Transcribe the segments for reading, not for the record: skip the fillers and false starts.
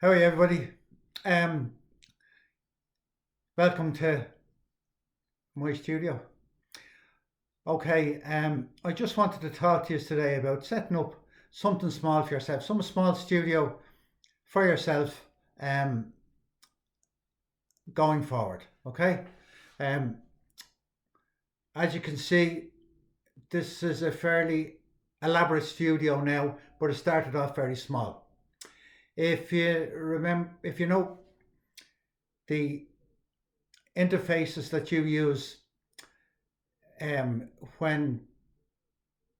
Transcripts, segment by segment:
How are you, everybody? Um, Welcome to my studio. Okay, I just wanted to talk to you today about setting up something small for yourself, some small studio for yourself, um, going forward. Okay, um, as you can see, this is a fairly elaborate studio now, but it started off very small. If you remember, if you know the interfaces that you use um, when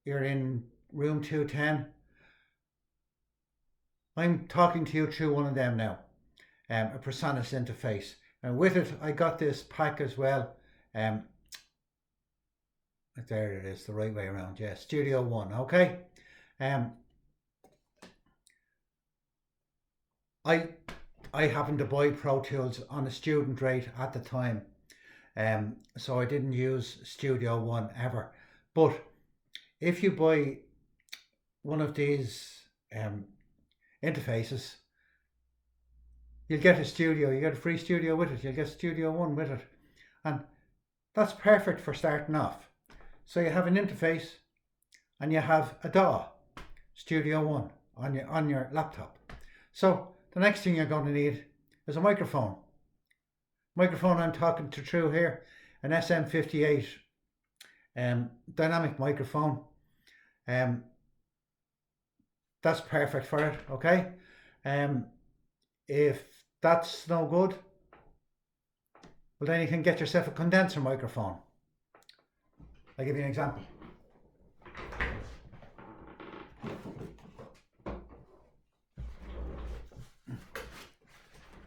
you're in room 210. I'm talking to you through one of them now, a Presonus interface. And with it, I got this pack as well. Um, there it is, the right way around. Yeah, Studio One. Okay. Um, I I happened to buy Pro Tools on a student rate at the time, so I didn't use Studio One ever. But if you buy one of these um, interfaces, you'll get a studio. You get a free studio with it. You'll get Studio One with it, and that's perfect for starting off. So you have an interface and you have a DAW, Studio One, on your laptop. So the next thing you're going to need is a microphone. Microphone I'm talking to through here, an SM58 dynamic microphone. Um, that's perfect for it. Okay. Um, if that's no good, well then you can get yourself a condenser microphone. I'll give you an example.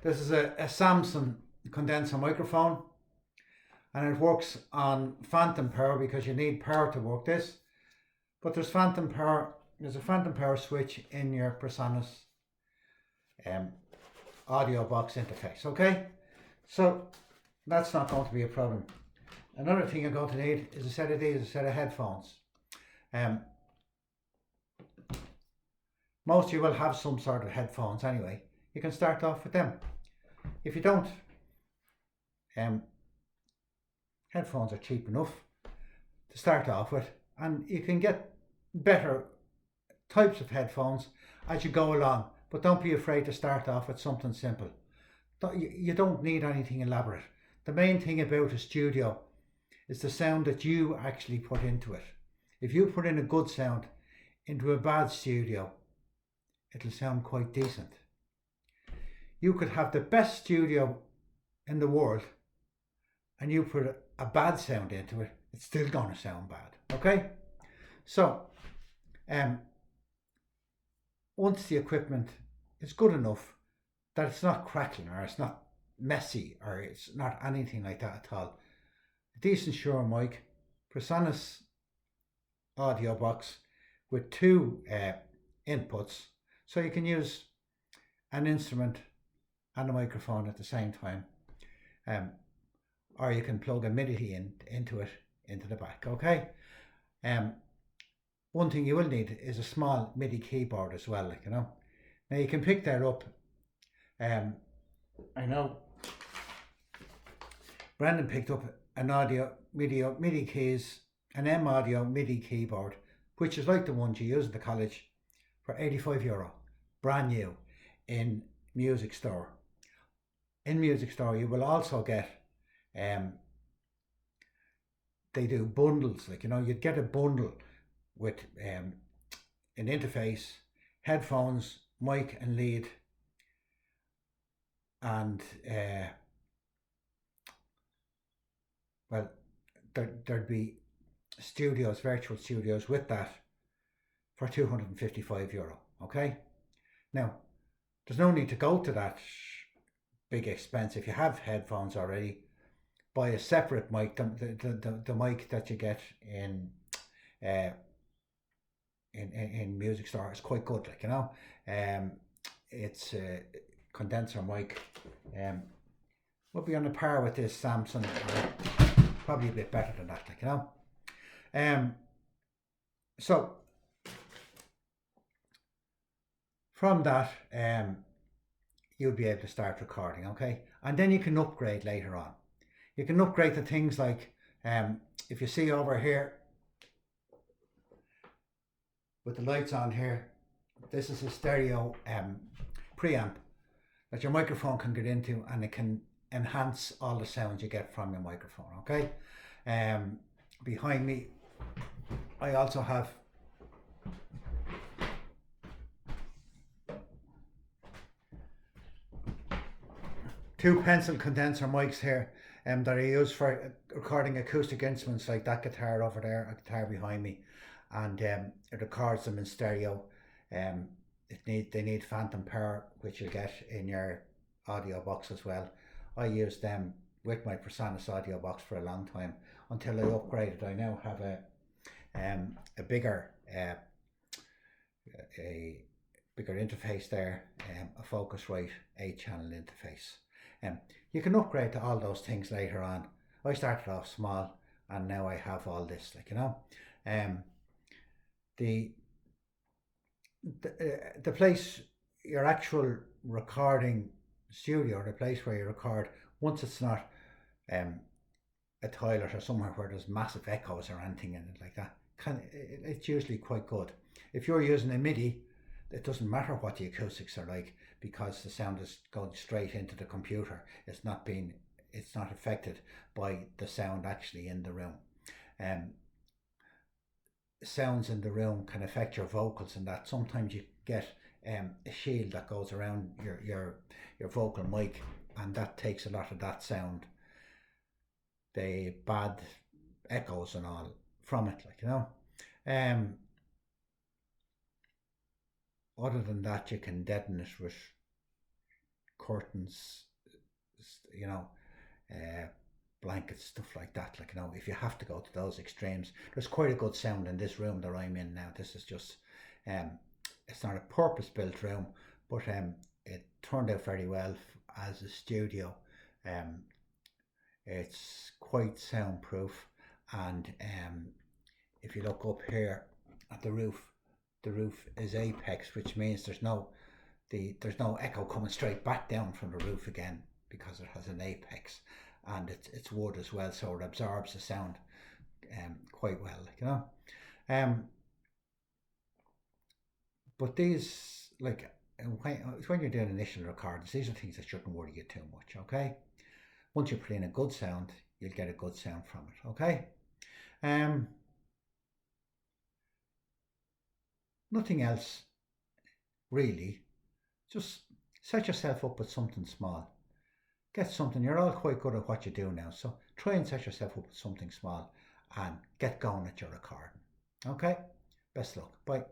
This is a Samson condenser microphone, and it works on phantom power because you need power to work this. But there's phantom power. There's a phantom power switch in your Presonus um, audio box interface. Okay, so that's not going to be a problem. Another thing you're going to need is a set of these, a set of headphones. Um, Most of you will have some sort of headphones anyway. You can start off with them. If you don't, um, headphones are cheap enough to start off with, and you can get better types of headphones as you go along. But don't be afraid to start off with something simple. You don't need anything elaborate. The main thing about a studio is the sound that you actually put into it. If you put in a good sound into a bad studio, it'll sound quite decent. You could have the best studio in the world and you put a bad sound into it, it's still going to sound bad. Okay? So, once the equipment is good enough that it's not crackling or it's not messy or it's not anything like that at all, a decent Shure mic, Presonus audio box with two inputs, so you can use an instrument and a microphone at the same time, or you can plug a MIDI into it into the back. Okay. One thing you will need is a small MIDI keyboard as well, like, you know. Now you can pick that up. I know Brandon picked up an audio MIDI keys, an M Audio MIDI keyboard, which is like the ones you use at the college, for €85, brand new, in Music Store. In Music Store, you will also get, they do bundles, like, you know, you'd get a bundle with an interface, headphones, mic and lead, and well, there'd be studios, virtual studios with that for €255. Okay, now there's no need to go to that big expense. If you have headphones already, buy a separate mic. The mic that you get uh, in Music Store is quite good, like, you know. It's a condenser mic. Would be on a par with this Samson, probably a bit better than that, like, you know. So from that, you'll be able to start recording, okay? And then you can upgrade later on. You can upgrade to things like, if you see over here, with the lights on here, this is a stereo preamp that your microphone can get into, and it can enhance all the sounds you get from your microphone, okay? Behind me, I also have two pencil condenser mics here that I use for recording acoustic instruments, like that guitar over there, a guitar behind me, and it records them in stereo. They need phantom power, which you'll get in your audio box as well. I used them with my PreSonus audio box for a long time until I upgraded. I now have a bigger interface there, a Focusrite 8-channel interface. You can upgrade to all those things later on. I started off small, and now I have all this, like, you know. The place, your actual recording studio, the place where you record, once it's not a toilet or somewhere where there's massive echoes or anything in it like that, it's usually quite good. If you're using a MIDI, it doesn't matter what the acoustics are like, because the sound is going straight into the computer. It's not affected by the sound actually in the room. Sounds in the room can affect your vocals, and that sometimes you get a shield that goes around your vocal mic, and that takes a lot of that sound, the bad echoes and all from it, like, you know. Other than that, you can deaden it with curtains, you know, blankets, stuff like that, like, you know, if you have to go to those extremes. There's quite a good sound in this room that I'm in now. This is just, it's not a purpose-built room, but it turned out very well as a studio. It's quite soundproof, and if you look up here at the roof is apex, which means there's no echo coming straight back down from the roof again, because it has an apex, and it's wood as well, so it absorbs the sound quite well, like, you know. But these, like, when you're doing initial recordings, these are things that shouldn't worry you too much, okay? Once you put in a good sound, you'll get a good sound from it, okay? Nothing else really. Just set yourself up with something small. Get something. You're all quite good at what you do now, so try and set yourself up with something small and get going at your recording. Okay? Best luck. Bye.